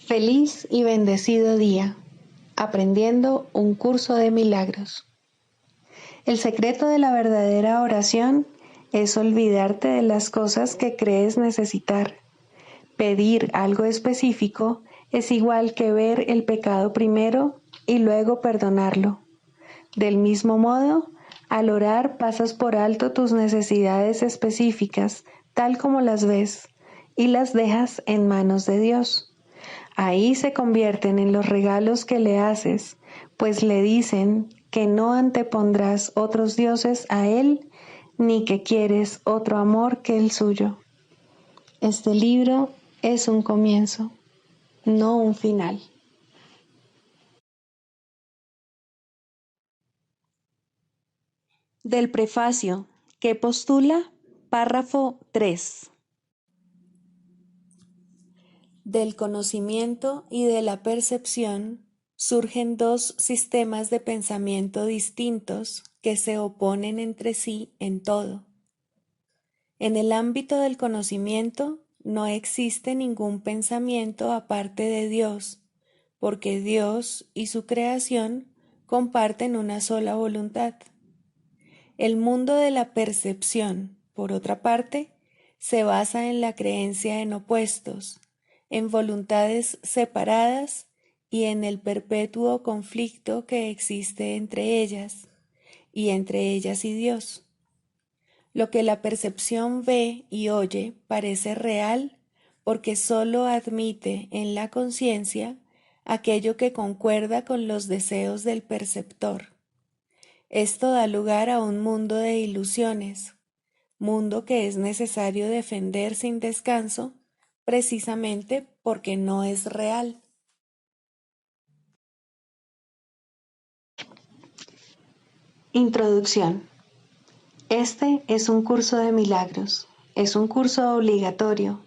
Feliz y bendecido día, aprendiendo un curso de milagros. El secreto de la verdadera oración es olvidarte de las cosas que crees necesitar. Pedir algo específico es igual que ver el pecado primero y luego perdonarlo. Del mismo modo, al orar pasas por alto tus necesidades específicas, tal como las ves, y las dejas en manos de Dios. Ahí se convierten en los regalos que le haces, pues le dicen que no antepondrás otros dioses a Él, ni que quieres otro amor que el suyo. Este libro es un comienzo, no un final. Del prefacio, que postula, párrafo 3. Del conocimiento y de la percepción surgen dos sistemas de pensamiento distintos que se oponen entre sí en todo. En el ámbito del conocimiento no existe ningún pensamiento aparte de Dios, porque Dios y su creación comparten una sola voluntad. El mundo de la percepción, por otra parte, se basa en la creencia en opuestos, en voluntades separadas y en el perpetuo conflicto que existe entre ellas y Dios. Lo que la percepción ve y oye parece real porque sólo admite en la conciencia aquello que concuerda con los deseos del perceptor. Esto da lugar a un mundo de ilusiones, mundo que es necesario defender sin descanso, precisamente porque no es real. Introducción. Este es un curso de milagros, es un curso obligatorio.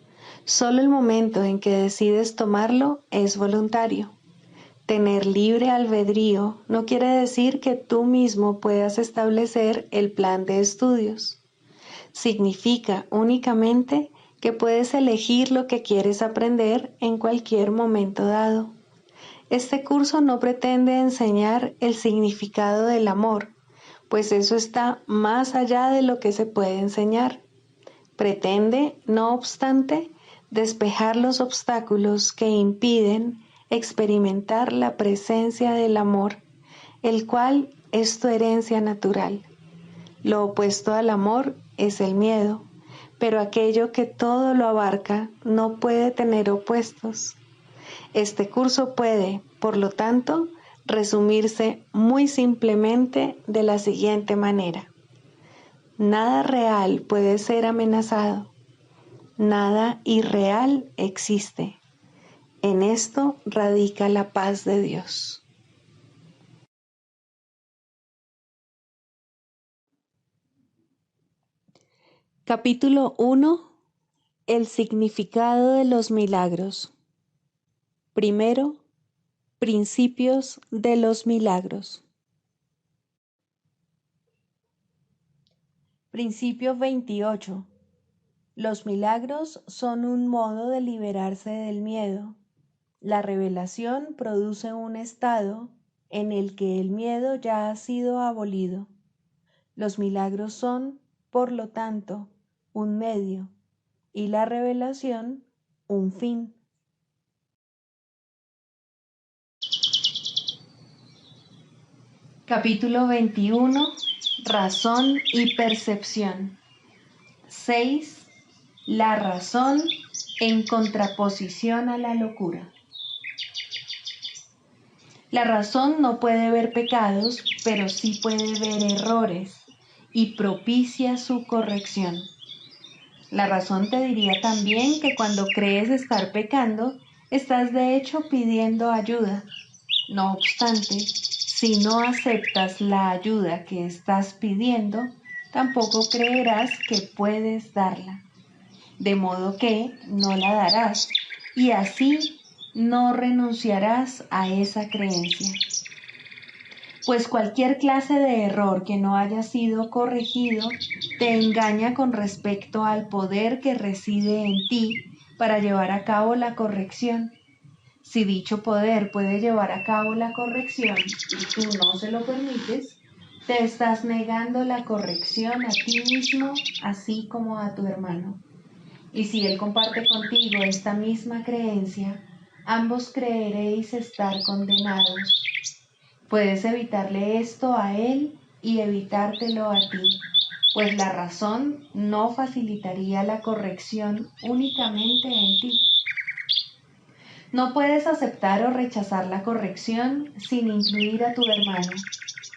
Solo el momento en que decides tomarlo es voluntario. Tener libre albedrío no quiere decir que tú mismo puedas establecer el plan de estudios. Significa únicamente que puedes elegir lo que quieres aprender en cualquier momento dado. Este curso no pretende enseñar el significado del amor, pues eso está más allá de lo que se puede enseñar. Pretende, no obstante, despejar los obstáculos que impiden experimentar la presencia del amor, el cual es tu herencia natural. Lo opuesto al amor es el miedo, pero aquello que todo lo abarca no puede tener opuestos. Este curso puede, por lo tanto, resumirse muy simplemente de la siguiente manera. Nada real puede ser amenazado. Nada irreal existe. En esto radica la paz de Dios. Capítulo 1. El significado de los milagros. Primero, principios de los milagros. Principio 28. Los milagros son un modo de liberarse del miedo. La revelación produce un estado en el que el miedo ya ha sido abolido. Los milagros son, por lo tanto, un medio y la revelación un fin. Capítulo 21. Razón y percepción. 6. La razón en contraposición a la locura. La razón no puede ver pecados, pero sí puede ver errores y propicia su corrección. La razón te diría también que cuando crees estar pecando, estás de hecho pidiendo ayuda. No obstante, si no aceptas la ayuda que estás pidiendo, tampoco creerás que puedes darla. De modo que no la darás, y así no renunciarás a esa creencia. Pues cualquier clase de error que no haya sido corregido te engaña con respecto al poder que reside en ti para llevar a cabo la corrección. Si dicho poder puede llevar a cabo la corrección y tú no se lo permites, te estás negando la corrección a ti mismo, así como a tu hermano. Y si él comparte contigo esta misma creencia, ambos creeréis estar condenados. Puedes evitarle esto a él y evitártelo a ti, pues la razón no facilitaría la corrección únicamente en ti. No puedes aceptar o rechazar la corrección sin incluir a tu hermano.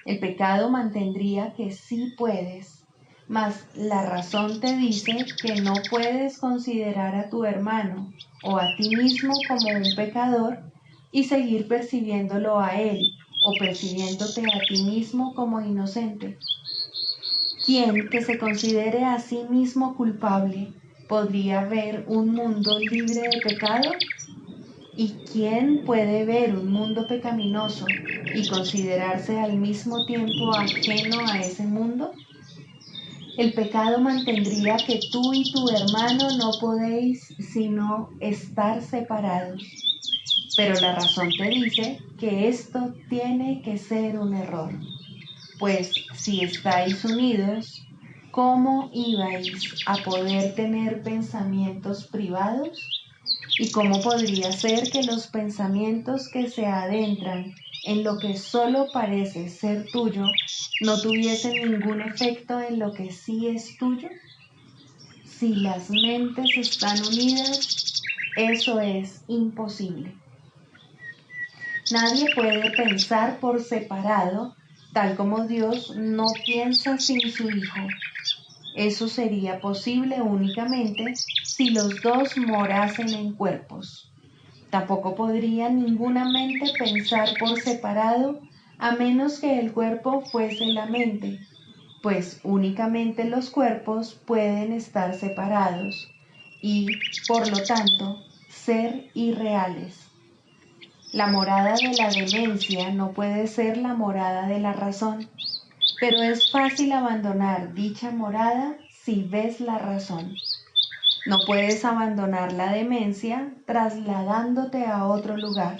El pecado mantendría que sí puedes, mas la razón te dice que no puedes considerar a tu hermano o a ti mismo como un pecador y seguir percibiéndolo a él o percibiéndote a ti mismo como inocente. ¿Quién que se considere a sí mismo culpable podría ver un mundo libre de pecado? ¿Y quién puede ver un mundo pecaminoso y considerarse al mismo tiempo ajeno a ese mundo? El pecado mantendría que tú y tu hermano no podéis sino estar separados. Pero la razón te dice que esto tiene que ser un error. Pues si estáis unidos, ¿cómo ibais a poder tener pensamientos privados? ¿Y cómo podría ser que los pensamientos que se adentran en lo que solo parece ser tuyo no tuviesen ningún efecto en lo que sí es tuyo? Si las mentes están unidas, eso es imposible. Nadie puede pensar por separado, tal como Dios no piensa sin su Hijo. Eso sería posible únicamente si los dos morasen en cuerpos. Tampoco podría ninguna mente pensar por separado a menos que el cuerpo fuese la mente, pues únicamente los cuerpos pueden estar separados y, por lo tanto, ser irreales. La morada de la demencia no puede ser la morada de la razón, pero es fácil abandonar dicha morada si ves la razón. No puedes abandonar la demencia trasladándote a otro lugar.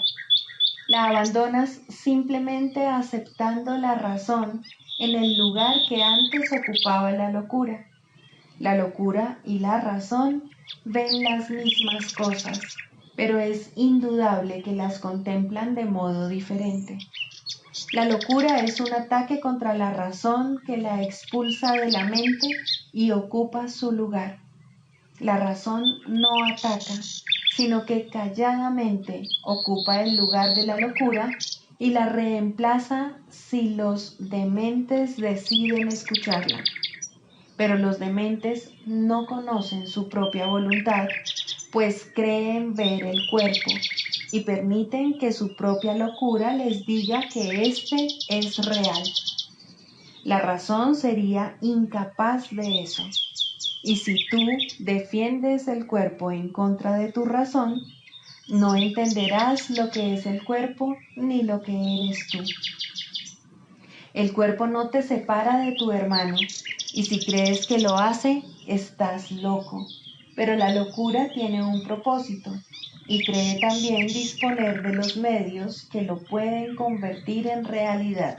La abandonas simplemente aceptando la razón en el lugar que antes ocupaba la locura. La locura y la razón ven las mismas cosas, pero es indudable que las contemplan de modo diferente. La locura es un ataque contra la razón que la expulsa de la mente y ocupa su lugar. La razón no ataca, sino que calladamente ocupa el lugar de la locura y la reemplaza si los dementes deciden escucharla. Pero los dementes no conocen su propia voluntad, pues creen ver el cuerpo y permiten que su propia locura les diga que éste es real. La razón sería incapaz de eso. Y si tú defiendes el cuerpo en contra de tu razón, no entenderás lo que es el cuerpo ni lo que eres tú. El cuerpo no te separa de tu hermano, y si crees que lo hace, estás loco. Pero la locura tiene un propósito, y cree también disponer de los medios que lo pueden convertir en realidad.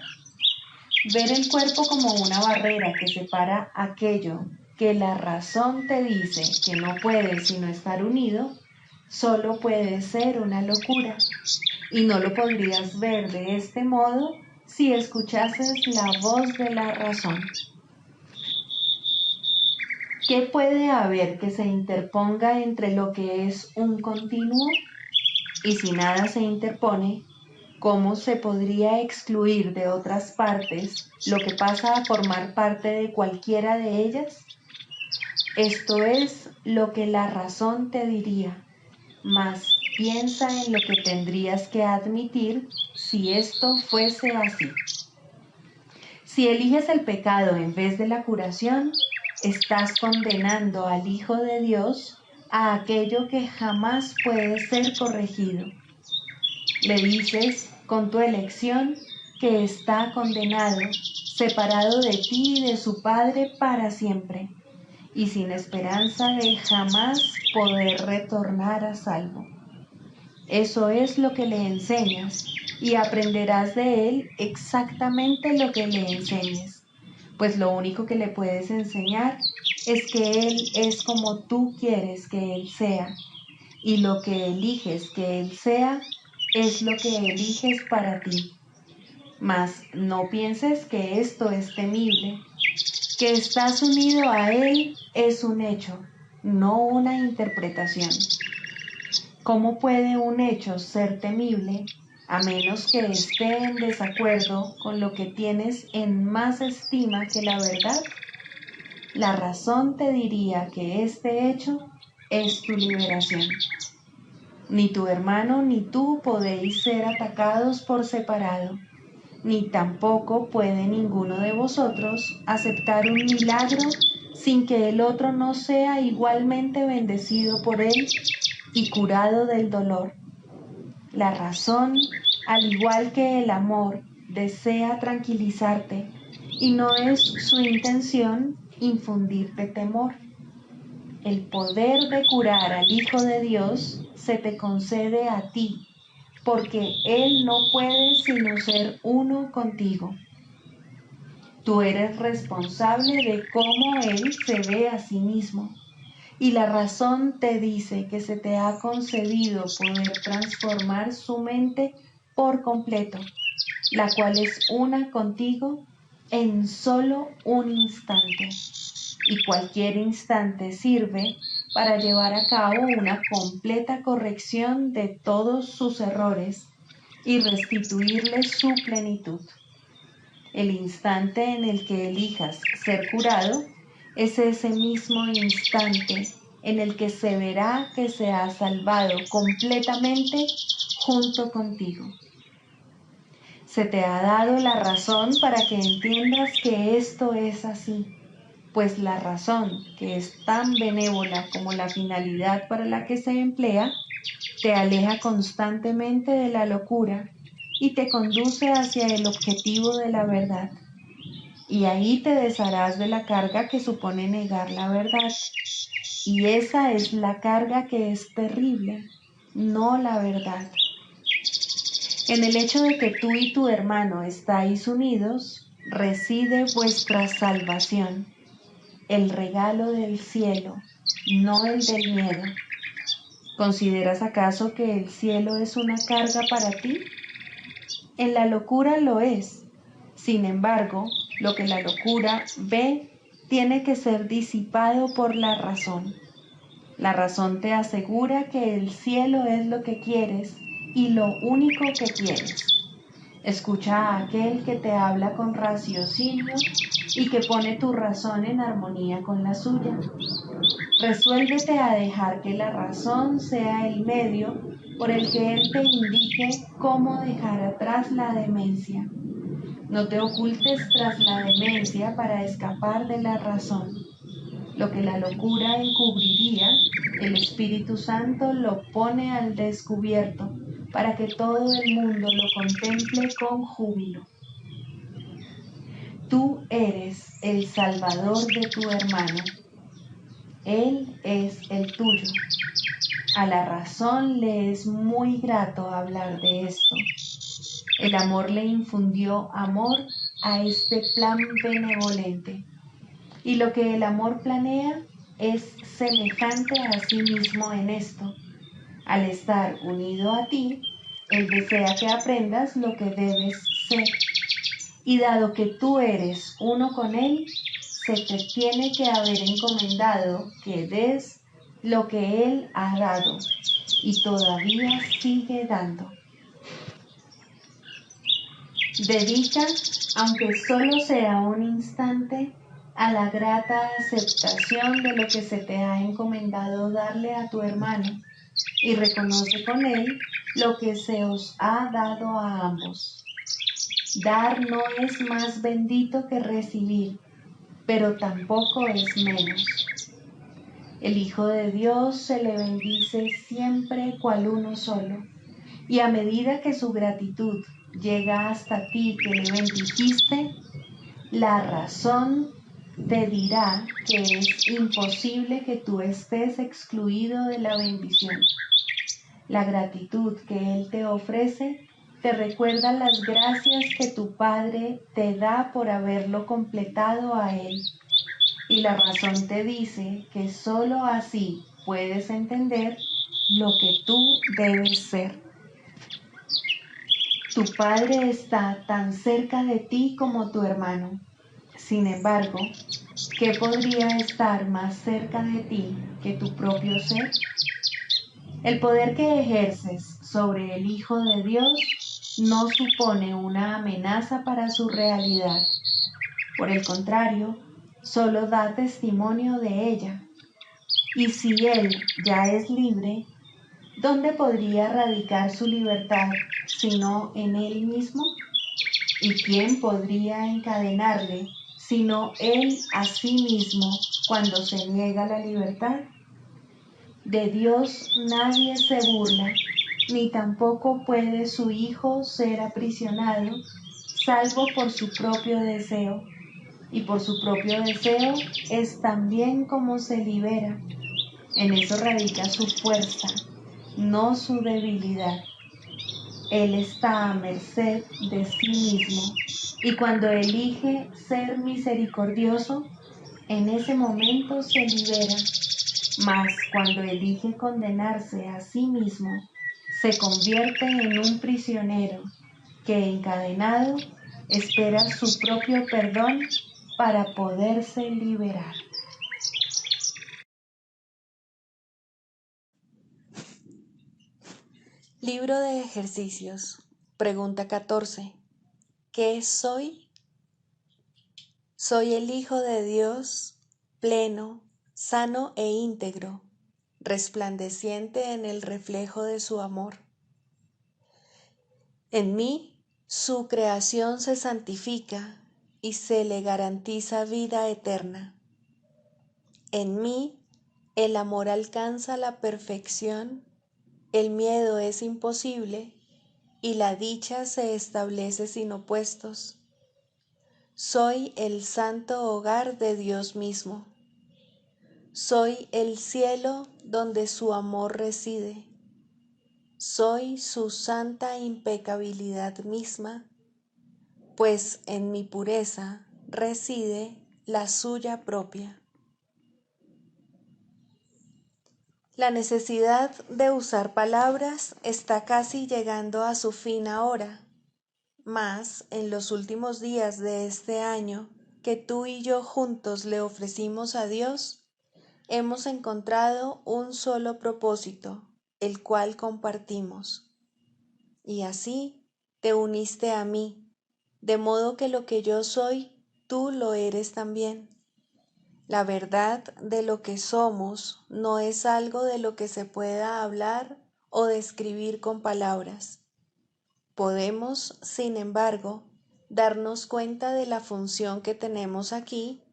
Ver el cuerpo como una barrera que separa aquello que la razón te dice que no puede sino estar unido, solo puede ser una locura, y no lo podrías ver de este modo si escuchases la voz de la razón. ¿Qué puede haber que se interponga entre lo que es un continuo? Y si nada se interpone, ¿cómo se podría excluir de otras partes lo que pasa a formar parte de cualquiera de ellas? Esto es lo que la razón te diría, mas piensa en lo que tendrías que admitir si esto fuese así. Si eliges el pecado en vez de la curación, estás condenando al Hijo de Dios a aquello que jamás puede ser corregido. Le dices, con tu elección, que está condenado, separado de ti y de su Padre para siempre, y sin esperanza de jamás poder retornar a salvo. Eso es lo que le enseñas, y aprenderás de él exactamente lo que le enseñes, pues lo único que le puedes enseñar es que él es como tú quieres que él sea, y lo que eliges que él sea es lo que eliges para ti. Mas no pienses que esto es temible. Que estás unido a él es un hecho, no una interpretación. ¿Cómo puede un hecho ser temible a menos que esté en desacuerdo con lo que tienes en más estima que la verdad? La razón te diría que este hecho es tu liberación. Ni tu hermano ni tú podéis ser atacados por separado, ni tampoco puede ninguno de vosotros aceptar un milagro sin que el otro no sea igualmente bendecido por él y curado del dolor. La razón, al igual que el amor, desea tranquilizarte y no es su intención infundirte temor. El poder de curar al Hijo de Dios se te concede a ti, porque Él no puede sino ser uno contigo. Tú eres responsable de cómo Él se ve a sí mismo, y la razón te dice que se te ha concedido poder transformar su mente por completo, la cual es una contigo en solo un instante. Y cualquier instante sirve para llevar a cabo una completa corrección de todos sus errores y restituirle su plenitud. El instante en el que elijas ser curado es ese mismo instante en el que se verá que se ha salvado completamente junto contigo. Se te ha dado la razón para que entiendas que esto es así, pues la razón, que es tan benévola como la finalidad para la que se emplea, te aleja constantemente de la locura y te conduce hacia el objetivo de la verdad. Y ahí te desharás de la carga que supone negar la verdad. Y esa es la carga que es terrible, no la verdad. En el hecho de que tú y tu hermano estáis unidos, reside vuestra salvación, el regalo del cielo, no el del miedo. ¿Consideras acaso que el cielo es una carga para ti? En la locura lo es. Sin embargo, lo que la locura ve tiene que ser disipado por la razón. La razón te asegura que el cielo es lo que quieres y lo único que quieres. Escucha a aquel que te habla con raciocinio y que pone tu razón en armonía con la suya. Resuélvete a dejar que la razón sea el medio por el que él te indique cómo dejar atrás la demencia. No te ocultes tras la demencia para escapar de la razón. Lo que la locura encubriría, el Espíritu Santo lo pone al descubierto para que todo el mundo lo contemple con júbilo. Tú eres el Salvador de tu hermano. Él es el tuyo. A la razón le es muy grato hablar de esto. El amor le infundió amor a este plan benevolente. Y lo que el amor planea es semejante a sí mismo en esto. Al estar unido a ti, él desea que aprendas lo que debes ser. Y dado que tú eres uno con él, se te tiene que haber encomendado que des lo que él ha dado y todavía sigue dando. Dedica, aunque solo sea un instante, a la grata aceptación de lo que se te ha encomendado darle a tu hermano y reconoce con él lo que se os ha dado a ambos. Dar no es más bendito que recibir, pero tampoco es menos. El Hijo de Dios se le bendice siempre cual uno solo, y a medida que su gratitud llega hasta ti que le bendijiste, la razón te dirá que es imposible que tú estés excluido de la bendición. La gratitud que Él te ofrece te recuerda las gracias que tu Padre te da por haberlo completado a Él. Y la razón te dice que sólo así puedes entender lo que tú debes ser. Tu Padre está tan cerca de ti como tu hermano. Sin embargo, ¿qué podría estar más cerca de ti que tu propio ser? El poder que ejerces sobre el Hijo de Dios no supone una amenaza para su realidad. Por el contrario, solo da testimonio de ella. Y si Él ya es libre, ¿dónde podría radicar su libertad sino en Él mismo? ¿Y quién podría encadenarle sino Él a sí mismo cuando se niega la libertad? De Dios nadie se burla, ni tampoco puede su Hijo ser aprisionado, salvo por su propio deseo. Y por su propio deseo es también como se libera. En eso radica su fuerza, no su debilidad. Él está a merced de sí mismo, y cuando elige ser misericordioso, en ese momento se libera. Mas cuando elige condenarse a sí mismo, se convierte en un prisionero que, encadenado, espera su propio perdón para poderse liberar. Libro de ejercicios. Pregunta 14. ¿Qué soy? Soy el Hijo de Dios, pleno, sano e íntegro, resplandeciente en el reflejo de su amor. En mí, su creación se santifica y se le garantiza vida eterna. En mí, el amor alcanza la perfección, el miedo es imposible y la dicha se establece sin opuestos. Soy el santo hogar de Dios mismo. Soy el cielo donde su amor reside. Soy su santa impecabilidad misma, pues en mi pureza reside la suya propia. La necesidad de usar palabras está casi llegando a su fin ahora, mas en los últimos días de este año que tú y yo juntos le ofrecimos a Dios, hemos encontrado un solo propósito, el cual compartimos. Y así te uniste a mí, de modo que lo que yo soy, tú lo eres también. La verdad de lo que somos no es algo de lo que se pueda hablar o describir con palabras. Podemos, sin embargo, darnos cuenta de la función que tenemos aquí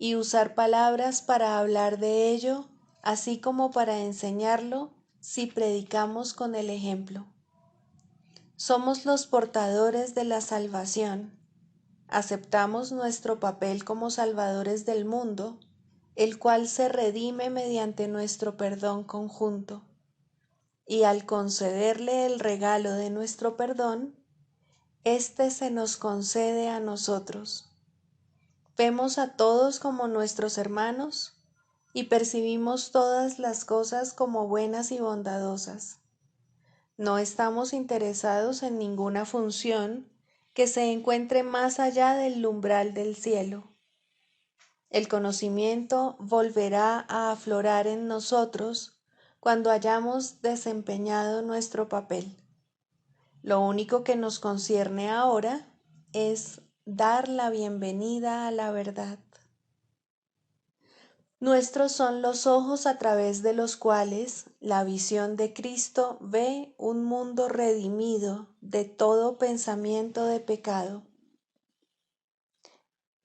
y usar palabras para hablar de ello, así como para enseñarlo si predicamos con el ejemplo. Somos los portadores de la salvación. Aceptamos nuestro papel como salvadores del mundo, el cual se redime mediante nuestro perdón conjunto. Y al concederle el regalo de nuestro perdón, éste se nos concede a nosotros. Vemos a todos como nuestros hermanos y percibimos todas las cosas como buenas y bondadosas. No estamos interesados en ninguna función que se encuentre más allá del umbral del cielo. El conocimiento volverá a aflorar en nosotros cuando hayamos desempeñado nuestro papel. Lo único que nos concierne ahora es dar la bienvenida a la verdad. Nuestros son los ojos a través de los cuales la visión de Cristo ve un mundo redimido de todo pensamiento de pecado.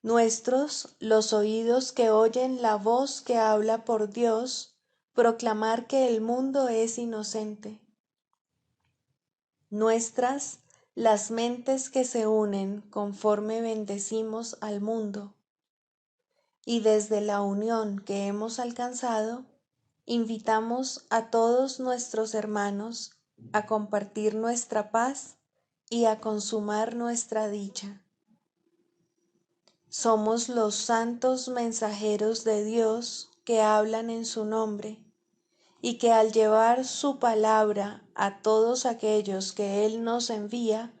Nuestros los oídos que oyen la voz que habla por Dios, proclamar que el mundo es inocente. Nuestras las mentes que se unen conforme bendecimos al mundo. Y desde la unión que hemos alcanzado, invitamos a todos nuestros hermanos a compartir nuestra paz y a consumar nuestra dicha. Somos los santos mensajeros de Dios que hablan en su nombre y que al llevar su palabra a todos aquellos que Él nos envía,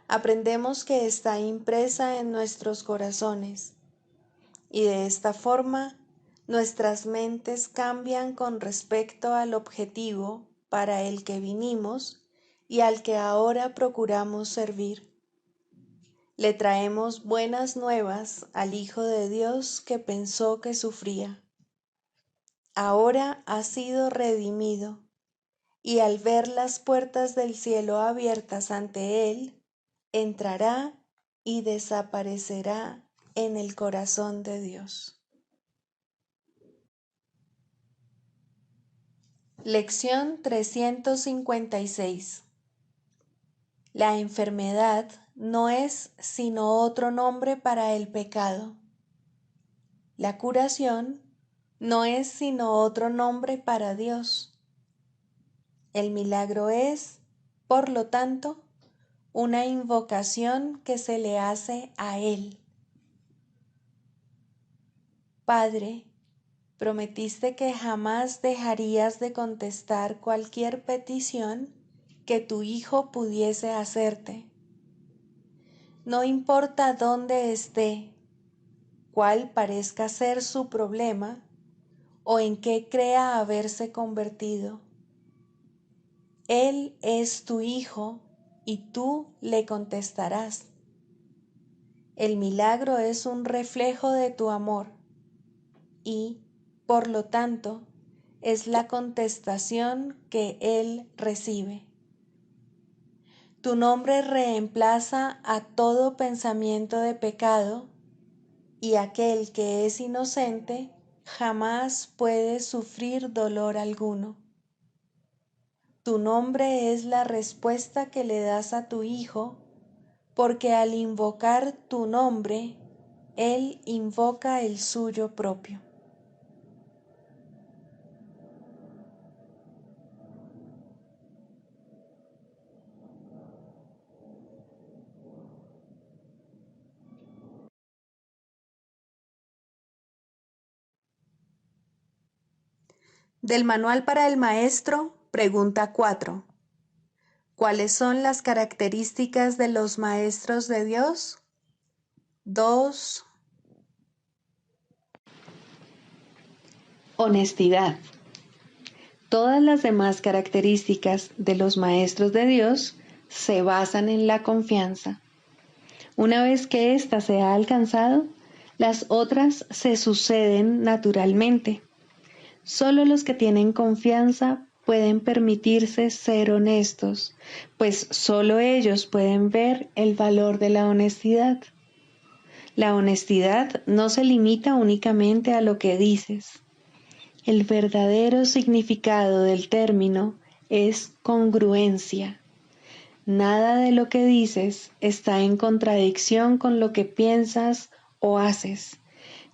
aprendemos que está impresa en nuestros corazones y de esta forma nuestras mentes cambian con respecto al objetivo para el que vinimos y al que ahora procuramos servir. Le traemos buenas nuevas al Hijo de Dios que pensó que sufría. Ahora ha sido redimido y al ver las puertas del cielo abiertas ante Él, entrará y desaparecerá en el corazón de Dios. Lección 356. La enfermedad no es sino otro nombre para el pecado. La curación no es sino otro nombre para Dios. El milagro es, por lo tanto, una invocación que se le hace a Él. Padre, prometiste que jamás dejarías de contestar cualquier petición que tu Hijo pudiese hacerte. No importa dónde esté, cuál parezca ser su problema o en qué crea haberse convertido. Él es tu Hijo y tú le contestarás. El milagro es un reflejo de tu amor y, por lo tanto, es la contestación que Él recibe. Tu nombre reemplaza a todo pensamiento de pecado y aquel que es inocente jamás puede sufrir dolor alguno. Tu nombre es la respuesta que le das a tu Hijo, porque al invocar tu nombre, Él invoca el suyo propio. Del Manual para el Maestro, pregunta 4. ¿Cuáles son las características de los maestros de Dios? 2. Honestidad. Todas las demás características de los maestros de Dios se basan en la confianza. Una vez que ésta se ha alcanzado, las otras se suceden naturalmente. Solo los que tienen confianza pueden permitirse ser honestos, pues solo ellos pueden ver el valor de la honestidad. La honestidad no se limita únicamente a lo que dices. El verdadero significado del término es congruencia. Nada de lo que dices está en contradicción con lo que piensas o haces.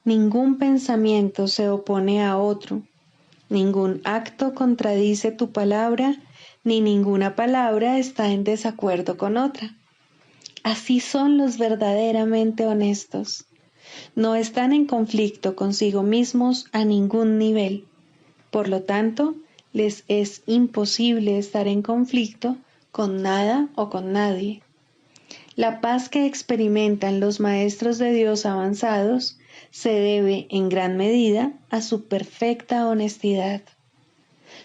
Ningún pensamiento se opone a otro. Ningún acto contradice tu palabra, ni ninguna palabra está en desacuerdo con otra. Así son los verdaderamente honestos. No están en conflicto consigo mismos a ningún nivel. Por lo tanto, les es imposible estar en conflicto con nada o con nadie. La paz que experimentan los maestros de Dios avanzados se debe en gran medida a su perfecta honestidad.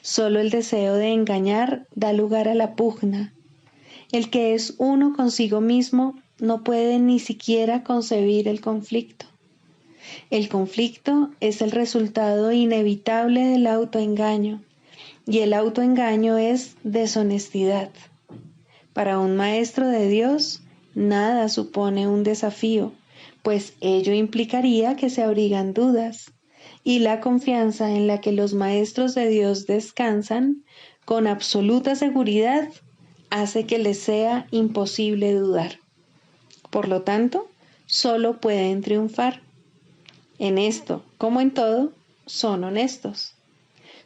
Solo el deseo de engañar da lugar a la pugna. El que es uno consigo mismo no puede ni siquiera concebir el conflicto. El conflicto es el resultado inevitable del autoengaño, y el autoengaño es deshonestidad. Para un maestro de Dios, nada supone un desafío, pues ello implicaría que se abrigan dudas, y la confianza en la que los maestros de Dios descansan con absoluta seguridad hace que les sea imposible dudar. Por lo tanto, solo pueden triunfar. En esto, como en todo, son honestos.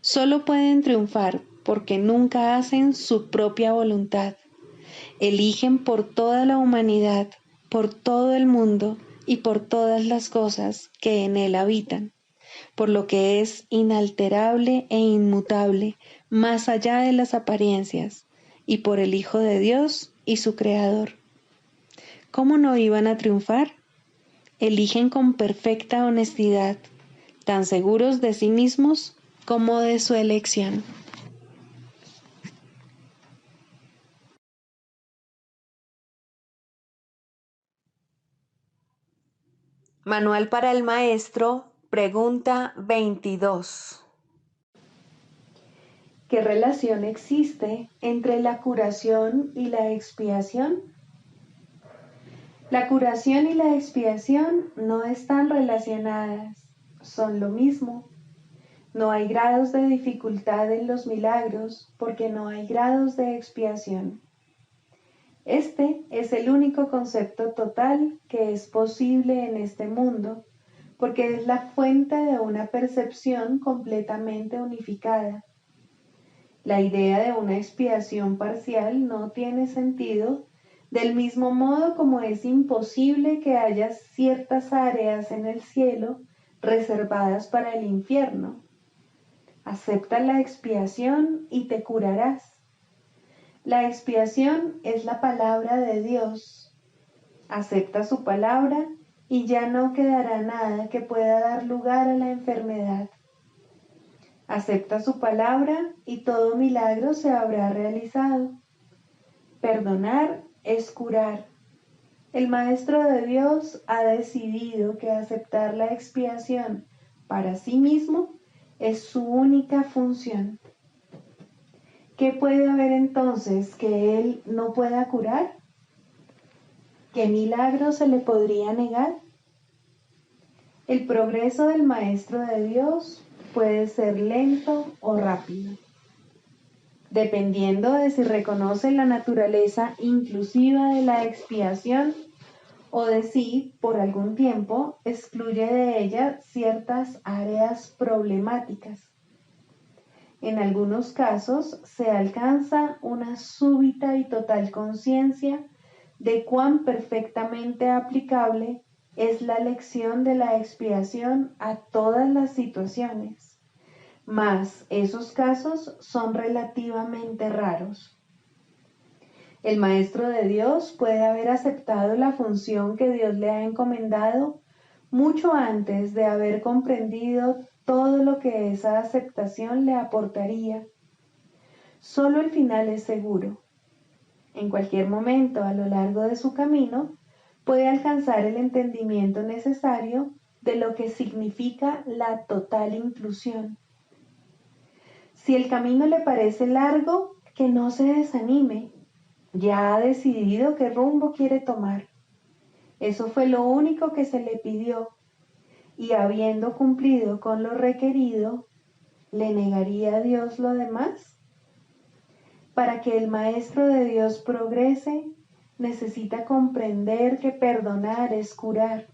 Solo pueden triunfar porque nunca hacen su propia voluntad. Eligen por toda la humanidad, por todo el mundo y por todas las cosas que en él habitan, por lo que es inalterable e inmutable, más allá de las apariencias, y por el Hijo de Dios y su Creador. ¿Cómo no iban a triunfar? Eligen con perfecta honestidad, tan seguros de sí mismos como de su elección. Manual para el maestro, pregunta 22. ¿Qué relación existe entre la curación y la expiación? La curación y la expiación no están relacionadas, son lo mismo. No hay grados de dificultad en los milagros porque no hay grados de expiación. Este es el único concepto total que es posible en este mundo, porque es la fuente de una percepción completamente unificada. La idea de una expiación parcial no tiene sentido, del mismo modo como es imposible que haya ciertas áreas en el cielo reservadas para el infierno. Acepta la expiación y te curarás. La expiación es la palabra de Dios. Acepta su palabra y ya no quedará nada que pueda dar lugar a la enfermedad. Acepta su palabra y todo milagro se habrá realizado. Perdonar es curar. El Maestro de Dios ha decidido que aceptar la expiación para sí mismo es su única función. ¿Qué puede haber entonces que Él no pueda curar? ¿Qué milagro se le podría negar? El progreso del Maestro de Dios puede ser lento o rápido, dependiendo de si reconoce la naturaleza inclusiva de la expiación o de si, por algún tiempo, excluye de ella ciertas áreas problemáticas. En algunos casos se alcanza una súbita y total conciencia de cuán perfectamente aplicable es la lección de la expiación a todas las situaciones, mas esos casos son relativamente raros. El Maestro de Dios puede haber aceptado la función que Dios le ha encomendado mucho antes de haber comprendido todo lo que esa aceptación le aportaría. Solo el final es seguro. En cualquier momento a lo largo de su camino puede alcanzar el entendimiento necesario de lo que significa la total inclusión. Si el camino le parece largo, que no se desanime. Ya ha decidido qué rumbo quiere tomar. Eso fue lo único que se le pidió, y habiendo cumplido con lo requerido, ¿le negaría a Dios lo demás? Para que el Maestro de Dios progrese, necesita comprender que perdonar es curar.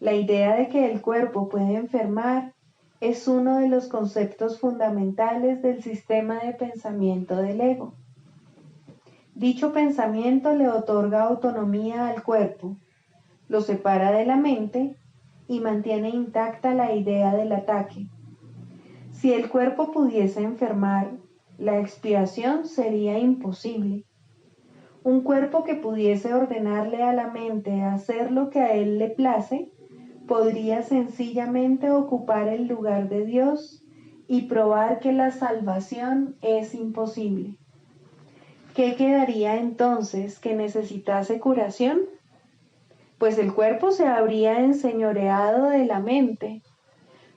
La idea de que el cuerpo puede enfermar es uno de los conceptos fundamentales del sistema de pensamiento del ego. Dicho pensamiento le otorga autonomía al cuerpo, lo separa de la mente y mantiene intacta la idea del ataque. Si el cuerpo pudiese enfermar, la expiación sería imposible. Un cuerpo que pudiese ordenarle a la mente hacer lo que a él le place, podría sencillamente ocupar el lugar de Dios y probar que la salvación es imposible. ¿Qué quedaría entonces que necesitase curación? Pues el cuerpo se habría enseñoreado de la mente.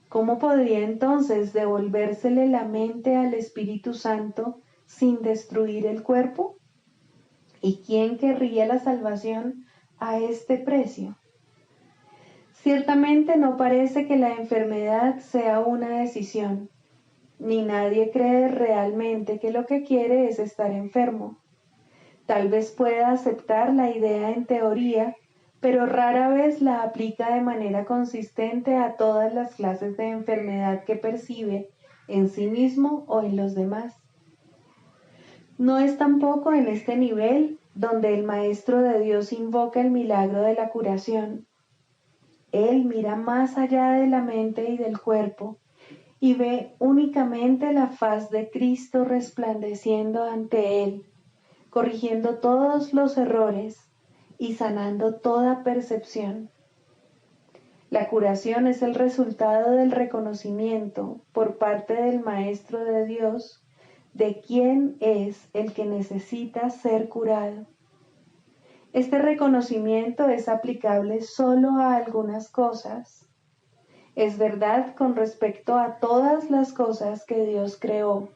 ¿Cómo podría entonces devolvérsele la mente al Espíritu Santo sin destruir el cuerpo? ¿Y quién querría la salvación a este precio? Ciertamente no parece que la enfermedad sea una decisión, ni nadie cree realmente que lo que quiere es estar enfermo. Tal vez pueda aceptar la idea en teoría, pero rara vez la aplica de manera consistente a todas las clases de enfermedad que percibe en sí mismo o en los demás. No es tampoco en este nivel donde el Maestro de Dios invoca el milagro de la curación. Él mira más allá de la mente y del cuerpo y ve únicamente la faz de Cristo resplandeciendo ante él, corrigiendo todos los errores y sanando toda percepción. La curación es el resultado del reconocimiento por parte del Maestro de Dios de quién es el que necesita ser curado. Este reconocimiento es aplicable solo a algunas cosas. Es verdad con respecto a todas las cosas que Dios creó.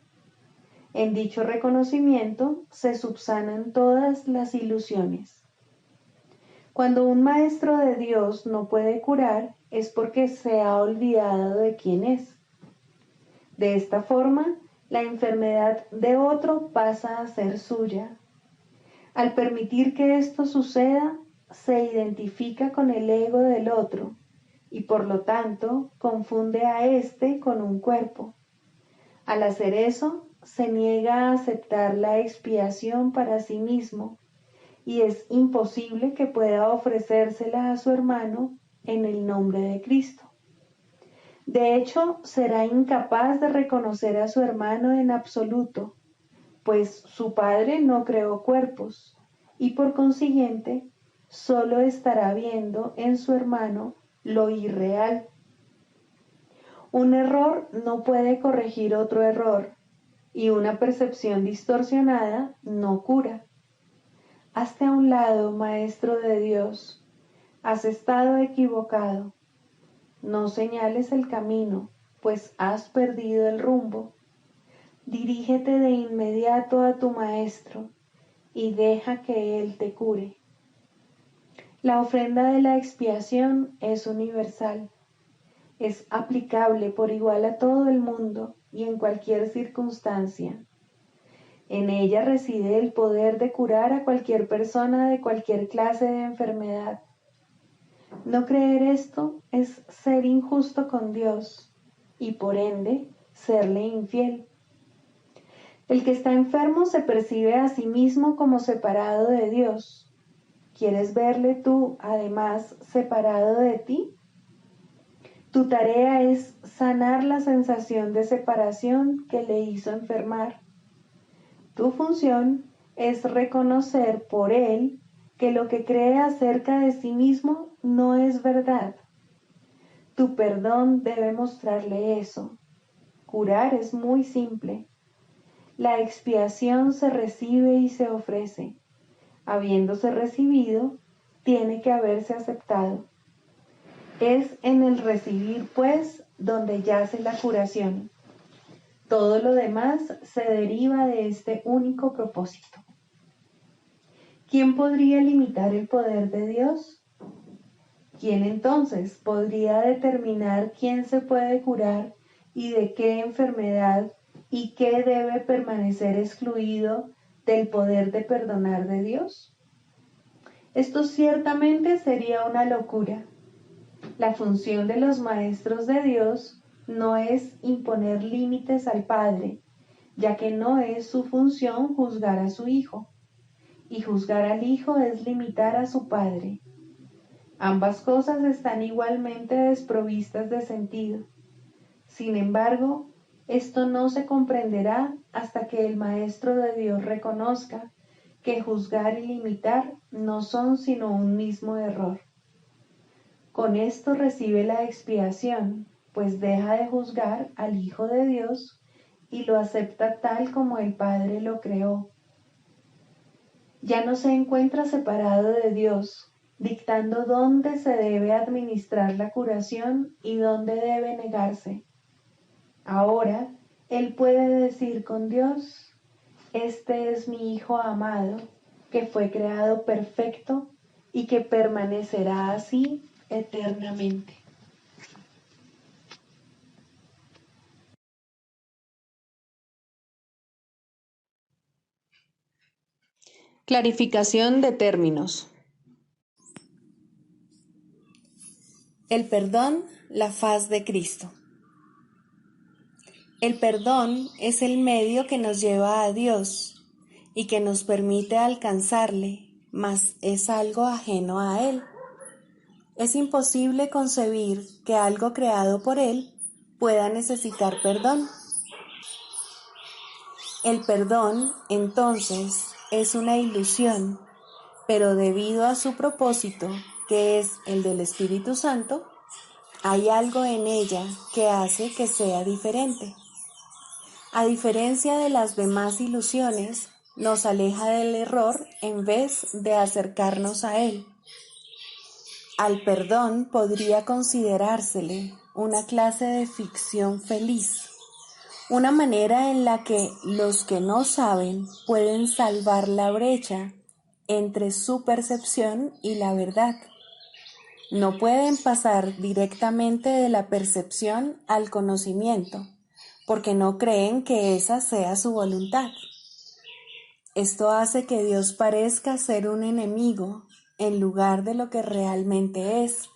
En dicho reconocimiento se subsanan todas las ilusiones. Cuando un maestro de Dios no puede curar, es porque se ha olvidado de quién es. De esta forma, la enfermedad de otro pasa a ser suya. Al permitir que esto suceda, se identifica con el ego del otro y por lo tanto confunde a éste con un cuerpo. Al hacer eso, se niega a aceptar la expiación para sí mismo y es imposible que pueda ofrecérsela a su hermano en el nombre de Cristo. De hecho, será incapaz de reconocer a su hermano en absoluto, pues su Padre no creó cuerpos y por consiguiente solo estará viendo en su hermano lo irreal. Un error no puede corregir otro error y una percepción distorsionada no cura. Hazte a un lado, Maestro de Dios. Has estado equivocado. No señales el camino, pues has perdido el rumbo. Dirígete de inmediato a tu Maestro y deja que Él te cure. La ofrenda de la expiación es universal. Es aplicable por igual a todo el mundo y en cualquier circunstancia. En ella reside el poder de curar a cualquier persona de cualquier clase de enfermedad. No creer esto es ser injusto con Dios y por ende serle infiel. El que está enfermo se percibe a sí mismo como separado de Dios. ¿Quieres verle tú, además, separado de ti? Tu tarea es sanar la sensación de separación que le hizo enfermar. Tu función es reconocer por él que lo que cree acerca de sí mismo no es verdad. Tu perdón debe mostrarle eso. Curar es muy simple. La expiación se recibe y se ofrece. Habiéndose recibido, tiene que haberse aceptado. Es en el recibir, pues, donde yace la curación. Todo lo demás se deriva de este único propósito. ¿Quién podría limitar el poder de Dios? ¿Quién entonces podría determinar quién se puede curar y de qué enfermedad y qué debe permanecer excluido del poder de perdonar de Dios? Esto ciertamente sería una locura. La función de los maestros de Dios no es imponer límites al Padre, ya que no es su función juzgar a su Hijo, y juzgar al Hijo es limitar a su Padre. Ambas cosas están igualmente desprovistas de sentido. Sin embargo, esto no se comprenderá hasta que el Maestro de Dios reconozca que juzgar y limitar no son sino un mismo error. Con esto recibe la expiación, pues deja de juzgar al Hijo de Dios y lo acepta tal como el Padre lo creó. Ya no se encuentra separado de Dios, dictando dónde se debe administrar la curación y dónde debe negarse. Ahora, Él puede decir con Dios: este es mi Hijo amado, que fue creado perfecto y que permanecerá así eternamente. Clarificación de términos. El perdón, la faz de Cristo. El perdón es el medio que nos lleva a Dios y que nos permite alcanzarle, mas es algo ajeno a Él. Es imposible concebir que algo creado por Él pueda necesitar perdón. El perdón, entonces, es una ilusión, pero debido a su propósito, que es el del Espíritu Santo, hay algo en ella que hace que sea diferente. A diferencia de las demás ilusiones, nos aleja del error en vez de acercarnos a él. Al perdón podría considerársele una clase de ficción feliz, una manera en la que los que no saben pueden salvar la brecha entre su percepción y la verdad. No pueden pasar directamente de la percepción al conocimiento, porque no creen que esa sea su voluntad. Esto hace que Dios parezca ser un enemigo en lugar de lo que realmente es,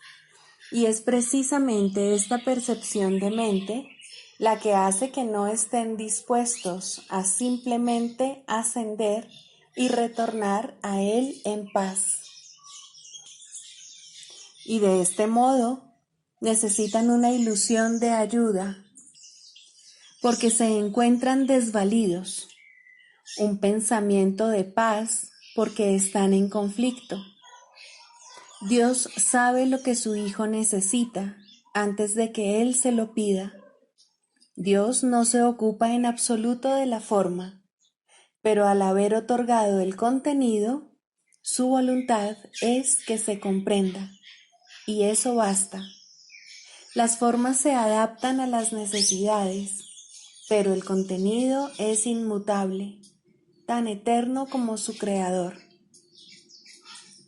y es precisamente esta percepción de mente la que hace que no estén dispuestos a simplemente ascender y retornar a Él en paz. Y de este modo necesitan una ilusión de ayuda, porque se encuentran desvalidos, un pensamiento de paz porque están en conflicto. Dios sabe lo que su Hijo necesita antes de que Él se lo pida. Dios no se ocupa en absoluto de la forma, pero al haber otorgado el contenido, su voluntad es que se comprenda, y eso basta. Las formas se adaptan a las necesidades, pero el contenido es inmutable, tan eterno como su creador.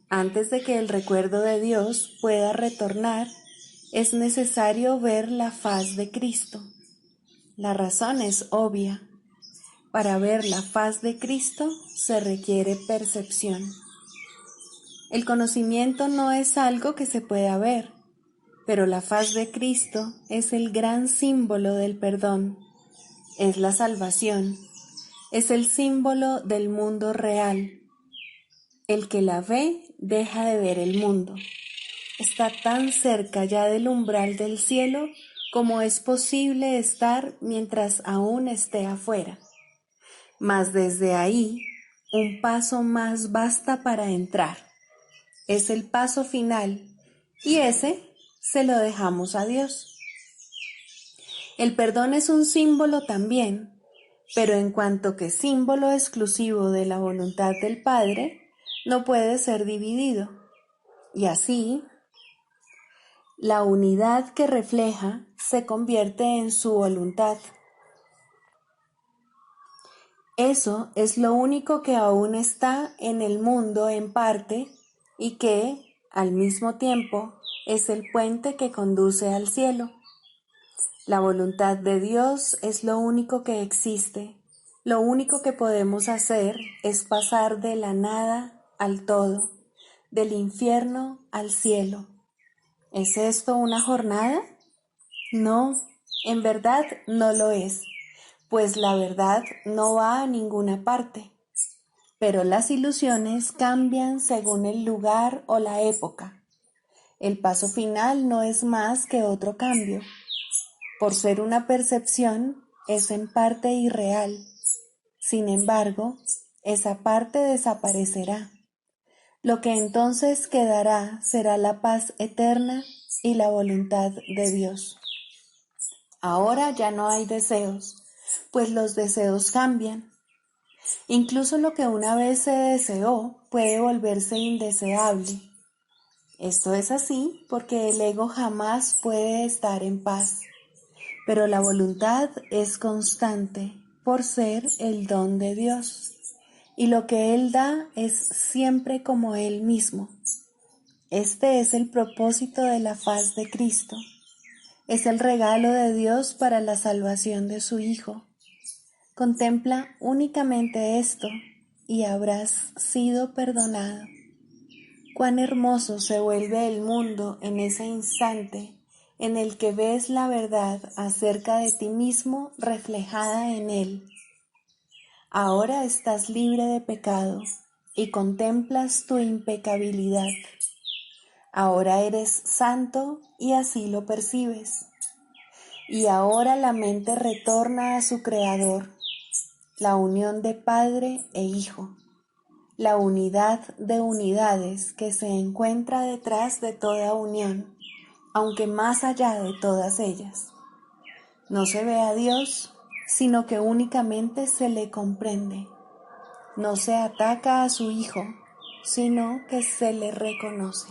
Antes de que el recuerdo de Dios pueda retornar, es necesario ver la faz de Cristo. La razón es obvia. Para ver la faz de Cristo se requiere percepción. El conocimiento no es algo que se pueda ver, pero la faz de Cristo es el gran símbolo del perdón, es la salvación, es el símbolo del mundo real. El que la ve deja de ver el mundo. Está tan cerca ya del umbral del cielo como es posible estar mientras aún esté afuera. Mas desde ahí, un paso más basta para entrar. Es el paso final, y ese se lo dejamos a Dios. El perdón es un símbolo también, pero en cuanto que símbolo exclusivo de la voluntad del Padre, no puede ser dividido. Y así, la unidad que refleja se convierte en su voluntad. Eso es lo único que aún está en el mundo en parte y que, al mismo tiempo, es el puente que conduce al cielo. La voluntad de Dios es lo único que existe. Lo único que podemos hacer es pasar de la nada al todo, del infierno al cielo. ¿Es esto una jornada? No, en verdad no lo es, pues la verdad no va a ninguna parte. Pero las ilusiones cambian según el lugar o la época. El paso final no es más que otro cambio. Por ser una percepción, es en parte irreal. Sin embargo, esa parte desaparecerá. Lo que entonces quedará será la paz eterna y la voluntad de Dios. Ahora ya no hay deseos, pues los deseos cambian. Incluso lo que una vez se deseó puede volverse indeseable. Esto es así porque el ego jamás puede estar en paz, pero la voluntad es constante por ser el don de Dios, y lo que Él da es siempre como Él mismo. Este es el propósito de la faz de Cristo. Es el regalo de Dios para la salvación de su Hijo. Contempla únicamente esto y habrás sido perdonado. Cuán hermoso se vuelve el mundo en ese instante en el que ves la verdad acerca de ti mismo reflejada en él. Ahora estás libre de pecado y contemplas tu impecabilidad. Ahora eres santo y así lo percibes. Y ahora la mente retorna a su Creador, la unión de Padre e Hijo, la unidad de unidades que se encuentra detrás de toda unión, aunque más allá de todas ellas. No se ve a Dios, sino que únicamente se le comprende. No se ataca a su Hijo, sino que se le reconoce.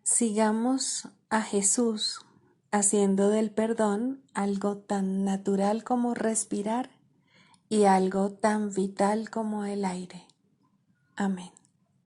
Sigamos a Jesús haciendo del perdón algo tan natural como respirar y algo tan vital como el aire. Amén.